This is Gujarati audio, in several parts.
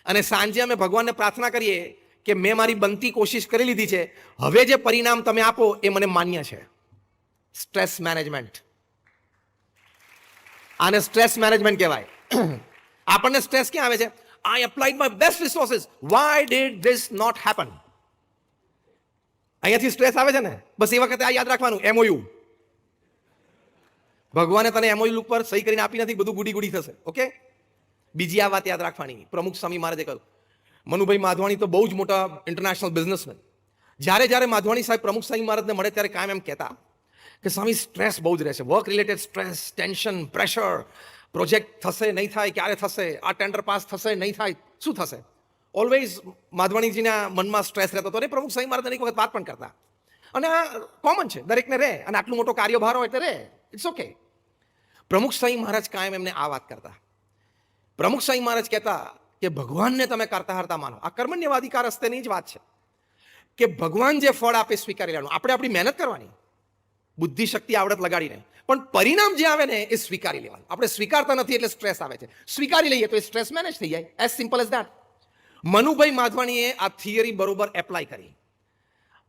અને સાંજે અમે ભગવાનને પ્રાર્થના કરીએ કે મેં મારી બનતી કોશિશ કરી લીધી છે, હવે જે પરિણામ તમે આપો એ મને માન્ય છે. સ્ટ્રેસ મેનેજમેન્ટ, આને સ્ટ્રેસ મેનેજમેન્ટ કહેવાય. આપણને સ્ટ્રેસ ક્યાં આવે છે? I applied my best resources, why did this not happen. અહીંયાથી સ્ટ્રેસ આવે છે ને. બસ એ વખતે આ યાદ રાખવાનું, એમઓયુ. ભગવાને તને એમઓયુ ઉપર સહી કરીને આપી નથી, બધું ગુડી ગુડી થશે. ઓકે. બીજી આ વાત યાદ રાખવાની, પ્રમુખ સ્વામી મહારાજે કહ્યું. મનુભાઈ માધવાણી તો બહુ જ મોટા ઇન્ટરનેશનલ બિઝનેસમેન. જ્યારે માધવાણી સાહેબ પ્રમુખ સ્વામી મહારાજને મળે ત્યારે કાયમ એમ કહેતા કે સ્વામી સ્ટ્રેસ બહુ જ રહેશે, work related stress, tension, pressure. Project થશે નહીં થાય, ક્યારે થશે, આ ટેન્ડર પાસ થશે નહીં થાય, શું થશે? ઓલવેઝ માધવાણીજીના મનમાં સ્ટ્રેસ રહેતો હતો. અને પ્રમુખ સ્વામી મહારાજ એક વખત વાત પણ કરતા, અને આ કોમન છે, દરેકને રહે, અને આટલું મોટો કાર્યભાર હોય એટલે રહે, ઇટ્સ ઓકે. પ્રમુખ સ્વામી મહારાજ કાયમ એમને આ વાત કરતા. પ્રમુખ સ્વામી મહારાજ કહેતા કે ભગવાનને તમે કરતા હરતા માનો. આ કર્મણ્યવાધિકાર હસ્તેની જ વાત છે કે ભગવાન જે ફળ આપે સ્વીકારી લેવાનું. આપણે આપણી મહેનત કરવાની, બુદ્ધિ શક્તિ આવડત લગાડીને, પણ પરિણામ જે આવે ને એ સ્વીકારી લેવાનું. આપણે સ્વીકારતા નથી એટલે સ્ટ્રેસ આવે છે. સ્વીકારી લઈએ તો એ સ્ટ્રેસ મેનેજ થઈ જાય. As simple as that. Manubhai માધવાણીએ આ થિયરી બરોબર એપ્લાય કરી,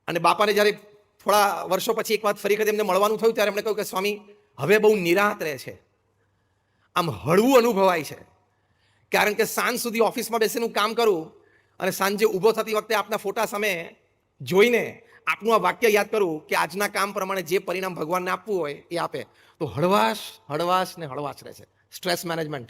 અને બાપાને જ્યારે થોડા વર્ષો પછી એક વાત ફરી વખત એમને મળવાનું થયું ત્યારે એમણે કહ્યું કે સ્વામી હવે બહુ નિરાંત રહે છે, આમ હળવું અનુભવાય છે, કારણ કે સાંજ સુધી ઓફિસમાં બેસીને હું કામ કરું અને સાંજે ઊભો થતી વખતે આપના ફોટા સામે જોઈને આપનું આ વાક્ય યાદ કરું કે આજના કામ પ્રમાણે જે પરિણામ ભગવાનને આપવું હોય એ આપે, તો હળવાશ ને હળવાશ રહે છે. Stress management.